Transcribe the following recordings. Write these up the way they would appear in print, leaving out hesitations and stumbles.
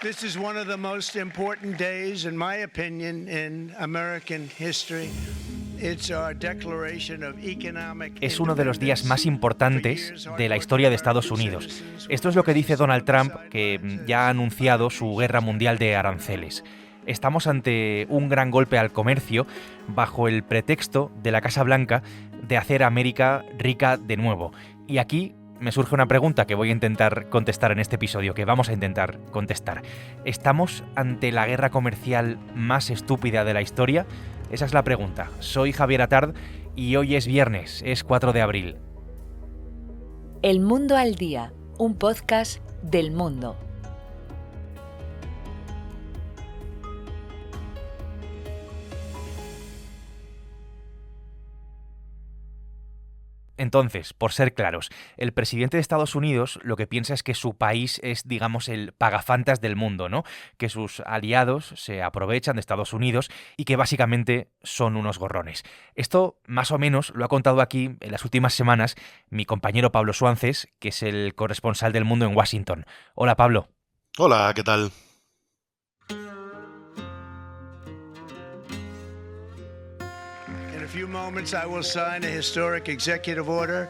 This is one of the most important days, in my opinion, in American history. It's our declaration of economic Es uno de los días más importantes de la historia de Estados Unidos. Esto es lo que dice Donald Trump, que ya ha anunciado su guerra mundial de aranceles. Estamos ante un gran golpe al comercio bajo el pretexto de la Casa Blanca de hacer a América rica de nuevo. Y aquí me surge una pregunta que voy a intentar contestar en este episodio, que vamos a intentar contestar. ¿Estamos ante la guerra comercial más estúpida de la historia? Esa es la pregunta. Soy Javier Atard y hoy es viernes, es 4 de abril. El Mundo al Día, un podcast del Mundo. Entonces, por ser claros, el presidente de Estados Unidos lo que piensa es que su país es, digamos, el pagafantas del mundo, ¿no? Que sus aliados se aprovechan de Estados Unidos y que básicamente son unos gorrones. Esto, más o menos, lo ha contado aquí en las últimas semanas mi compañero Pablo Suances, que es el corresponsal del Mundo en Washington. Hola, Pablo. Hola, ¿qué tal? In a few moments, I will sign a historic executive order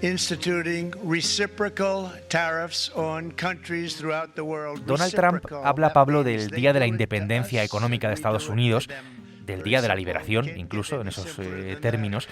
instituting reciprocal tariffs on countries throughout the world. Donald Trump habla, Pablo, del Día de la Independencia Económica de Estados Unidos, del Día de la Liberación, incluso en esos términos,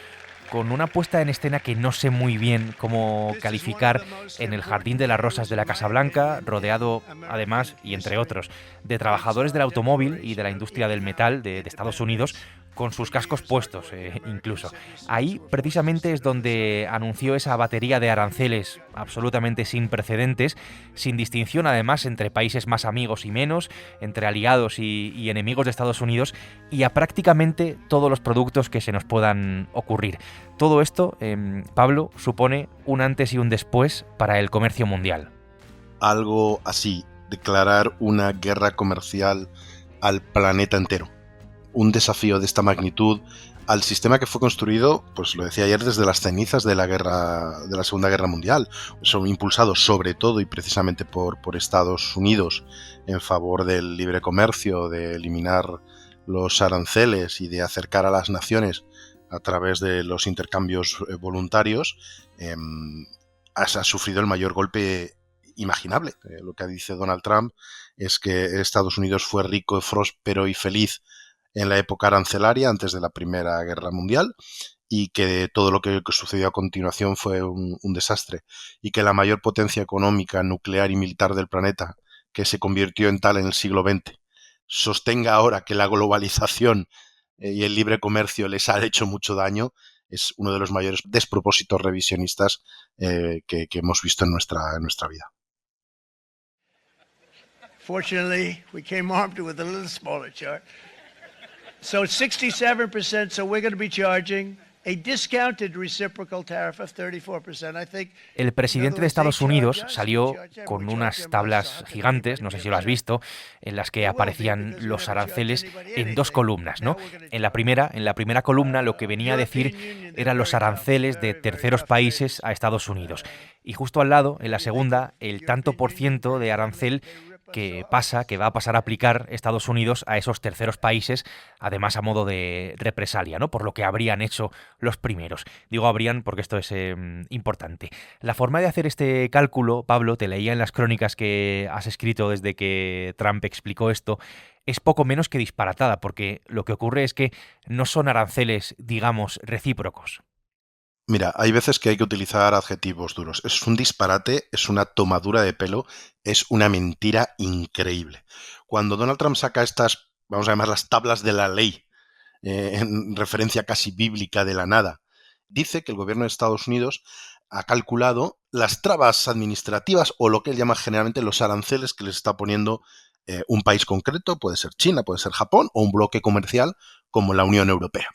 con una puesta en escena que no sé muy bien cómo calificar en el Jardín de las Rosas de la Casa Blanca, rodeado, además, y entre otros, de trabajadores del automóvil y de la industria del metal de Estados Unidos, con sus cascos puestos, incluso. Ahí, precisamente, es donde anunció esa batería de aranceles absolutamente sin precedentes, sin distinción, además, entre países más amigos y menos, entre aliados y enemigos de Estados Unidos, y a prácticamente todos los productos que se nos puedan ocurrir. Todo esto, Pablo, supone un antes y un después para el comercio mundial. Algo así, declarar una guerra comercial al planeta entero. Un desafío de esta magnitud al sistema que fue construido, pues lo decía ayer, desde las cenizas de la Segunda Guerra Mundial, son impulsados sobre todo y precisamente por Estados Unidos en favor del libre comercio, de eliminar los aranceles y de acercar a las naciones a través de los intercambios voluntarios. Ha sufrido el mayor golpe imaginable. Lo que dice Donald Trump es que Estados Unidos fue rico, próspero y feliz en la época arancelaria, antes de la Primera Guerra Mundial, y que todo lo que sucedió a continuación fue un desastre, y que la mayor potencia económica, nuclear y militar del planeta, que se convirtió en tal en el siglo XX, sostenga ahora que la globalización y el libre comercio les ha hecho mucho daño, es uno de los mayores despropósitos revisionistas que hemos visto en nuestra vida. Fortunately, we came armed with a little smaller chart. So 67%, so we're going to be charging a discounted reciprocal tariff of 34%. I think el presidente de Estados Unidos salió con unas tablas gigantes, no sé si lo has visto, en las que aparecían los aranceles en dos columnas, ¿no? En la primera columna lo que venía a decir eran los aranceles de terceros países a Estados Unidos. Y justo al lado, en la segunda, el tanto por ciento de arancel que va a pasar a aplicar Estados Unidos a esos terceros países, además a modo de represalia, ¿no? Por lo que habrían hecho los primeros. Digo habrían porque esto es importante. La forma de hacer este cálculo, Pablo, te leía en las crónicas que has escrito desde que Trump explicó esto, es poco menos que disparatada, porque lo que ocurre es que no son aranceles, digamos, recíprocos. Mira, hay veces que hay que utilizar adjetivos duros. Es un disparate, es una tomadura de pelo, es una mentira increíble. Cuando Donald Trump saca estas, vamos a llamarlas tablas de la ley, en referencia casi bíblica de la nada, dice que el gobierno de Estados Unidos ha calculado las trabas administrativas o lo que él llama generalmente los aranceles que les está poniendo un país concreto, puede ser China, puede ser Japón o un bloque comercial como la Unión Europea.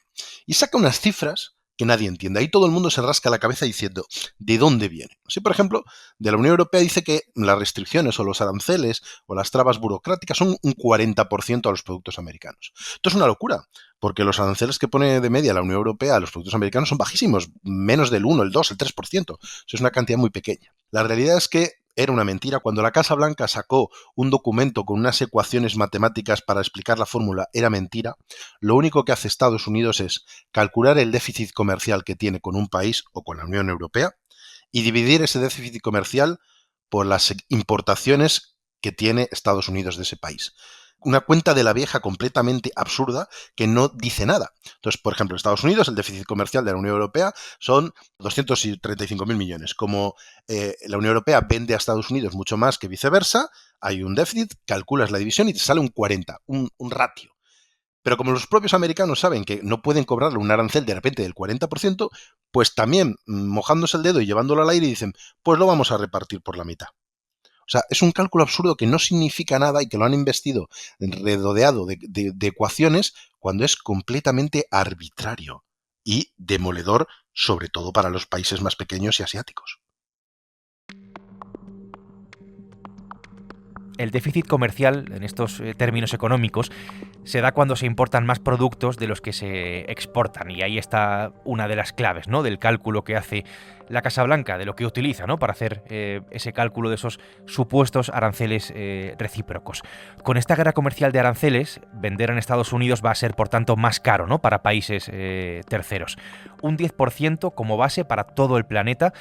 Y saca unas cifras que nadie entiende. Ahí todo el mundo se rasca la cabeza diciendo ¿de dónde viene? Así, por ejemplo, de la Unión Europea dice que las restricciones o los aranceles o las trabas burocráticas son un 40% a los productos americanos. Esto es una locura, porque los aranceles que pone de media la Unión Europea a los productos americanos son bajísimos, menos del 1, el 2, el 3%. Eso es una cantidad muy pequeña. La realidad es que era una mentira. Cuando la Casa Blanca sacó un documento con unas ecuaciones matemáticas para explicar la fórmula, era mentira. Lo único que hace Estados Unidos es calcular el déficit comercial que tiene con un país o con la Unión Europea y dividir ese déficit comercial por las importaciones que tiene Estados Unidos de ese país. Una cuenta de la vieja completamente absurda que no dice nada. Entonces, por ejemplo, en Estados Unidos el déficit comercial de la Unión Europea son 235.000 millones. Como la Unión Europea vende a Estados Unidos mucho más que viceversa, hay un déficit, calculas la división y te sale un 40, un ratio. Pero como los propios americanos saben que no pueden cobrarle un arancel de repente del 40%, pues también mojándose el dedo y llevándolo al aire dicen, pues lo vamos a repartir por la mitad. O sea, es un cálculo absurdo que no significa nada y que lo han investido rodeado de ecuaciones cuando es completamente arbitrario y demoledor, sobre todo para los países más pequeños y asiáticos. El déficit comercial, en estos términos económicos, se da cuando se importan más productos de los que se exportan. Y ahí está una de las claves, ¿no?, del cálculo que hace la Casa Blanca, de lo que utiliza, ¿no?, para hacer ese cálculo de esos supuestos aranceles recíprocos. Con esta guerra comercial de aranceles, vender en Estados Unidos va a ser, por tanto, más caro, ¿no?, para países terceros. Un 10% como base para todo el planeta.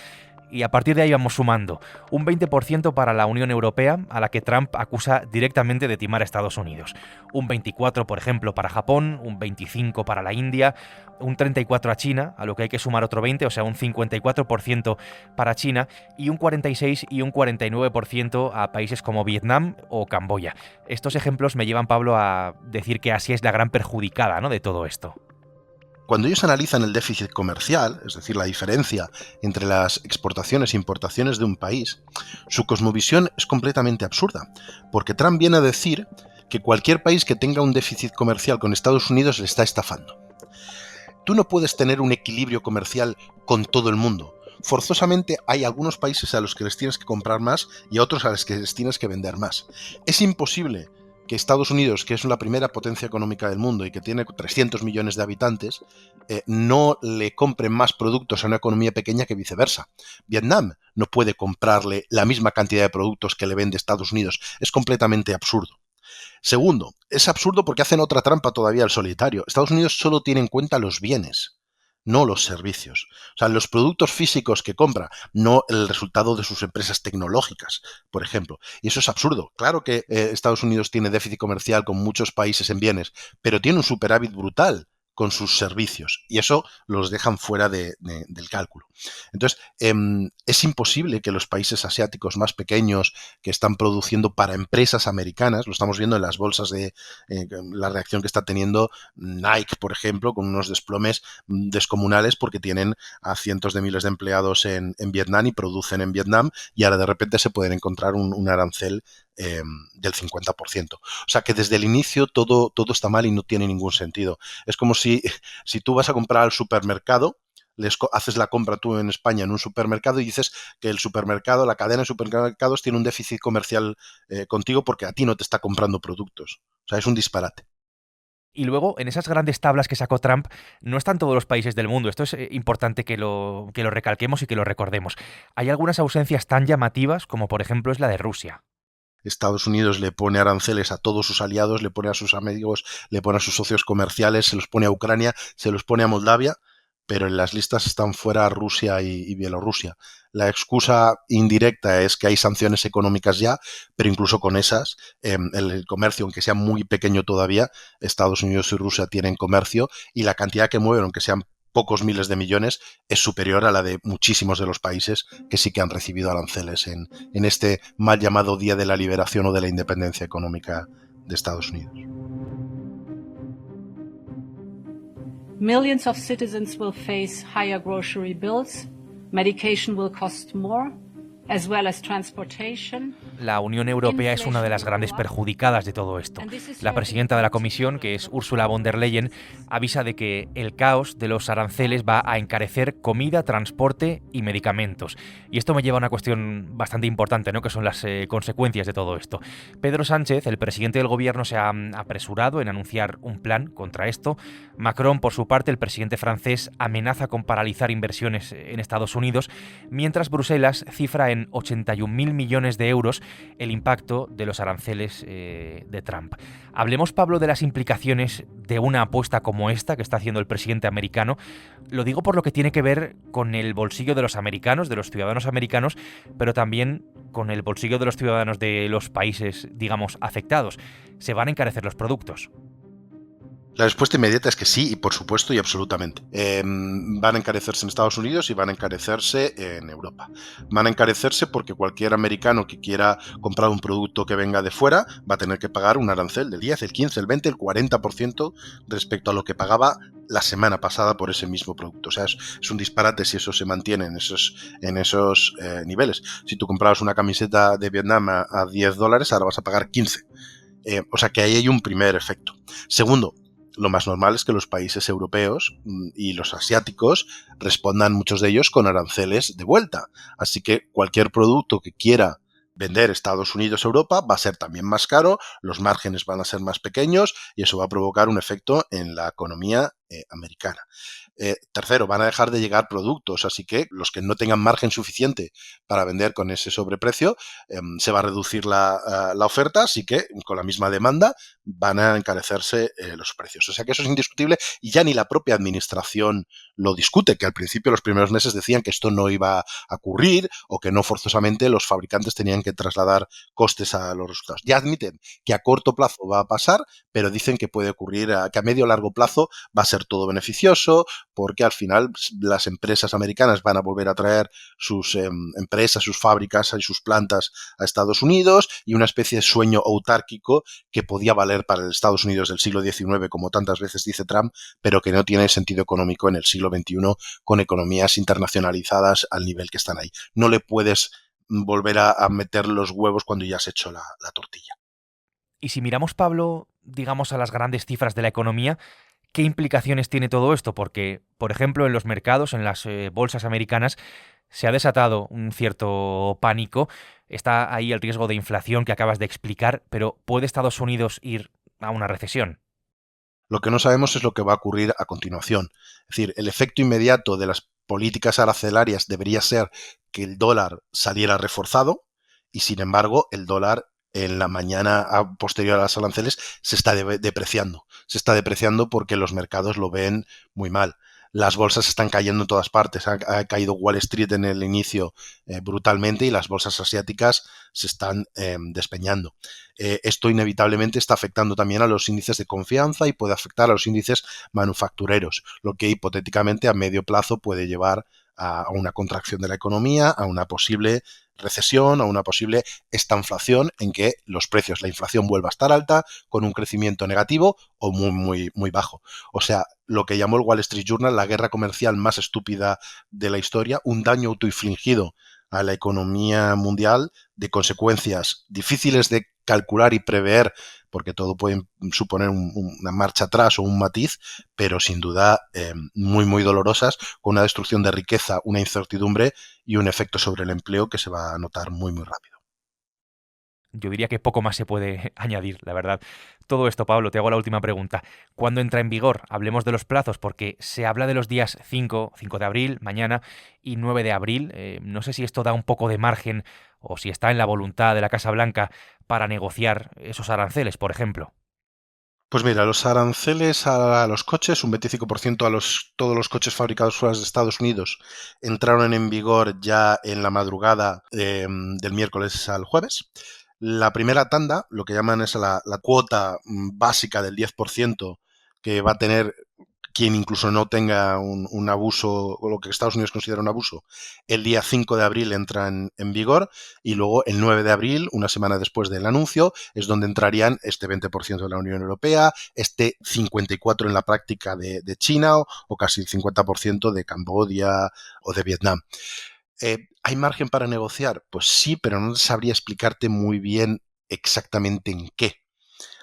Y a partir de ahí vamos sumando un 20% para la Unión Europea, a la que Trump acusa directamente de timar a Estados Unidos. Un 24%, por ejemplo, para Japón, un 25% para la India, un 34% a China, a lo que hay que sumar otro 20%, o sea, un 54% para China, y un 46% y un 49% a países como Vietnam o Camboya. Estos ejemplos me llevan, Pablo, a decir que Asia es la gran perjudicada, ¿no?, de todo esto. Cuando ellos analizan el déficit comercial, es decir, la diferencia entre las exportaciones e importaciones de un país, su cosmovisión es completamente absurda, porque Trump viene a decir que cualquier país que tenga un déficit comercial con Estados Unidos le está estafando. Tú no puedes tener un equilibrio comercial con todo el mundo. Forzosamente hay algunos países a los que les tienes que comprar más y a otros a los que les tienes que vender más. Es imposible que Estados Unidos, que es la primera potencia económica del mundo y que tiene 300 millones de habitantes, no le compre más productos a una economía pequeña que viceversa. Vietnam no puede comprarle la misma cantidad de productos que le vende Estados Unidos. Es completamente absurdo. Segundo, es absurdo porque hacen otra trampa todavía al solitario. Estados Unidos solo tiene en cuenta los bienes, no los servicios. O sea, los productos físicos que compra, no el resultado de sus empresas tecnológicas, por ejemplo. Y eso es absurdo. Claro que Estados Unidos tiene déficit comercial con muchos países en bienes, pero tiene un superávit brutal con sus servicios, y eso los dejan fuera del cálculo. Entonces, es imposible que los países asiáticos más pequeños que están produciendo para empresas americanas, lo estamos viendo en las bolsas de la reacción que está teniendo Nike, por ejemplo, con unos desplomes descomunales porque tienen a cientos de miles de empleados en Vietnam y producen en Vietnam, y ahora de repente se pueden encontrar un arancel del 50%. O sea que desde el inicio todo está mal y no tiene ningún sentido. Es como si tú vas a comprar al supermercado, haces la compra tú en España en un supermercado y dices que el supermercado, la cadena de supermercados tiene un déficit comercial contigo porque a ti no te está comprando productos. O sea, es un disparate. Y luego, en esas grandes tablas que sacó Trump, no están todos los países del mundo. Esto es importante que lo recalquemos y que lo recordemos. Hay algunas ausencias tan llamativas como, por ejemplo, es la de Rusia. Estados Unidos le pone aranceles a todos sus aliados, le pone a sus amigos, le pone a sus socios comerciales, se los pone a Ucrania, se los pone a Moldavia, pero en las listas están fuera Rusia y Bielorrusia. La excusa indirecta es que hay sanciones económicas ya, pero incluso con esas, el comercio, aunque sea muy pequeño todavía, Estados Unidos y Rusia tienen comercio, y la cantidad que mueven, aunque sean pocos miles de millones, es superior a la de muchísimos de los países que sí que han recibido aranceles en este mal llamado Día de la Liberación o de la Independencia Económica de Estados Unidos. Millions of citizens will face higher grocery bills, medication will cost more, as well as transportation. La Unión Europea es una de las grandes perjudicadas de todo esto. La presidenta de la Comisión, que es Ursula von der Leyen, avisa de que el caos de los aranceles va a encarecer comida, transporte y medicamentos. Y esto me lleva a una cuestión bastante importante, ¿no?, que son las consecuencias de todo esto. Pedro Sánchez, el presidente del gobierno, se ha apresurado en anunciar un plan contra esto. Macron, por su parte, el presidente francés, amenaza con paralizar inversiones en Estados Unidos, mientras Bruselas cifra en 81.000 millones de euros el impacto de los aranceles de Trump. Hablemos, Pablo, de las implicaciones de una apuesta como esta que está haciendo el presidente americano. Lo digo por lo que tiene que ver con el bolsillo de los americanos, de los ciudadanos americanos, pero también con el bolsillo de los ciudadanos de los países, digamos, afectados. Se van a encarecer los productos. La respuesta inmediata es que sí, y por supuesto y absolutamente. Van a encarecerse en Estados Unidos y van a encarecerse en Europa. Van a encarecerse porque cualquier americano que quiera comprar un producto que venga de fuera va a tener que pagar un arancel del 10, el 15, el 20, el 40% respecto a lo que pagaba la semana pasada por ese mismo producto. O sea, es un disparate si eso se mantiene en esos niveles. Si tú comprabas una camiseta de Vietnam a $10, ahora vas a pagar 15. O sea que ahí hay un primer efecto. Segundo, lo más normal es que los países europeos y los asiáticos respondan, muchos de ellos, con aranceles de vuelta. Así que cualquier producto que quiera vender Estados Unidos a Europa va a ser también más caro, los márgenes van a ser más pequeños y eso va a provocar un efecto en la economía americana. Tercero, van a dejar de llegar productos, así que los que no tengan margen suficiente para vender con ese sobreprecio, se va a reducir la oferta, así que con la misma demanda van a encarecerse los precios. O sea que eso es indiscutible y ya ni la propia administración lo discute, que al principio, los primeros meses, decían que esto no iba a ocurrir o que no forzosamente los fabricantes tenían que trasladar costes a los resultados. Ya admiten que a corto plazo va a pasar, pero dicen que puede ocurrir, que a medio o largo plazo va a ser todo beneficioso, porque al final las empresas americanas van a volver a traer sus empresas, sus fábricas y sus plantas a Estados Unidos, y una especie de sueño autárquico que podía valer para el Estados Unidos del siglo XIX, como tantas veces dice Trump, pero que no tiene sentido económico en el siglo XXI con economías internacionalizadas al nivel que están ahí. No le puedes volver a meter los huevos cuando ya has hecho la tortilla. Y si miramos, Pablo, digamos, a las grandes cifras de la economía, ¿qué implicaciones tiene todo esto? Porque, por ejemplo, en los mercados, en las bolsas americanas, se ha desatado un cierto pánico. Está ahí el riesgo de inflación que acabas de explicar, pero ¿puede Estados Unidos ir a una recesión? Lo que no sabemos es lo que va a ocurrir a continuación. Es decir, el efecto inmediato de las políticas arancelarias debería ser que el dólar saliera reforzado y, sin embargo, el dólar en la mañana posterior a las aranceles se está depreciando. Se está depreciando porque los mercados lo ven muy mal. Las bolsas están cayendo en todas partes. Ha caído Wall Street en el inicio brutalmente y las bolsas asiáticas se están despeñando. Esto inevitablemente está afectando también a los índices de confianza y puede afectar a los índices manufactureros, lo que hipotéticamente a medio plazo puede llevar a una contracción de la economía, a una posible recesión, a una posible estanflación en que los precios, la inflación vuelva a estar alta con un crecimiento negativo o muy bajo. O sea, lo que llamó el Wall Street Journal la guerra comercial más estúpida de la historia, un daño autoinfligido a la economía mundial de consecuencias difíciles de calcular y prever, porque todo puede suponer una marcha atrás o un matiz, pero sin duda muy dolorosas, con una destrucción de riqueza, una incertidumbre y un efecto sobre el empleo que se va a notar muy rápido. Yo diría que poco más se puede añadir, la verdad. Todo esto, Pablo, te hago la última pregunta. ¿Cuándo entra en vigor? Hablemos de los plazos, porque se habla de los días 5 de abril, mañana, y 9 de abril. No sé si esto da un poco de margen o si está en la voluntad de la Casa Blanca para negociar esos aranceles, por ejemplo. Pues mira, los aranceles a los coches, un 25% a todos los coches fabricados fuera de Estados Unidos, entraron en vigor ya en la madrugada del miércoles al jueves. La primera tanda, lo que llaman es la cuota básica del 10% que va a tener quien incluso no tenga un abuso, o lo que Estados Unidos considera un abuso, el día 5 de abril entra en vigor, y luego el 9 de abril, una semana después del anuncio, es donde entrarían este 20% de la Unión Europea, este 54% en la práctica de China o casi el 50% de Camboya o de Vietnam. ¿Hay margen para negociar? Pues sí, pero no sabría explicarte muy bien exactamente en qué.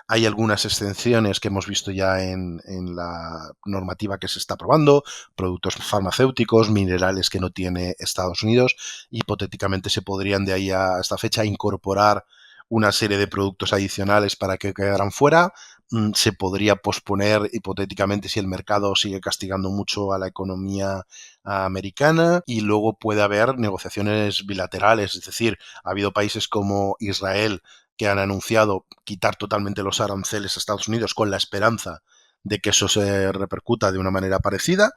Hay algunas excepciones que hemos visto ya en la normativa que se está aprobando, productos farmacéuticos, minerales que no tiene Estados Unidos. Hipotéticamente se podrían de ahí a esta fecha incorporar una serie de productos adicionales para que quedaran fuera. se podría posponer hipotéticamente si el mercado sigue castigando mucho a la economía americana, y luego puede haber negociaciones bilaterales, es decir, ha habido países como Israel que han anunciado quitar totalmente los aranceles a Estados Unidos con la esperanza de que eso se repercuta de una manera parecida.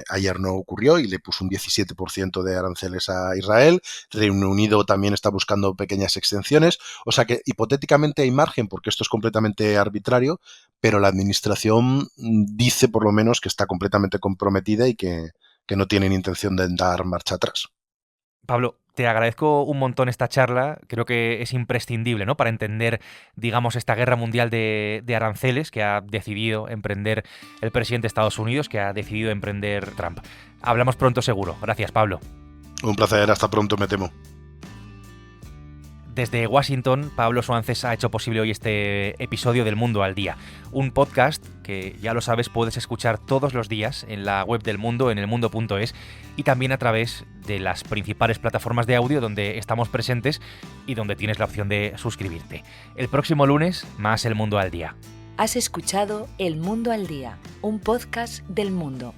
Ayer no ocurrió y le puso un 17% de aranceles a Israel. Reino Unido también está buscando pequeñas extensiones. O sea que hipotéticamente hay margen, porque esto es completamente arbitrario, pero la administración dice por lo menos que está completamente comprometida y que no tienen intención de dar marcha atrás. Pablo, te agradezco un montón esta charla. Creo que es imprescindible, ¿no?, para entender, digamos, esta guerra mundial de aranceles que ha decidido emprender el presidente de Estados Unidos, que ha decidido emprender Trump. Hablamos pronto seguro. Gracias, Pablo. Un placer, hasta pronto, me temo. Desde Washington, Pablo Suances ha hecho posible hoy este episodio del Mundo al Día, un podcast que, ya lo sabes, puedes escuchar todos los días en la web del Mundo, en elmundo.es, y también a través de las principales plataformas de audio donde estamos presentes y donde tienes la opción de suscribirte. El próximo lunes, más El Mundo al Día. Has escuchado El Mundo al Día, un podcast del Mundo.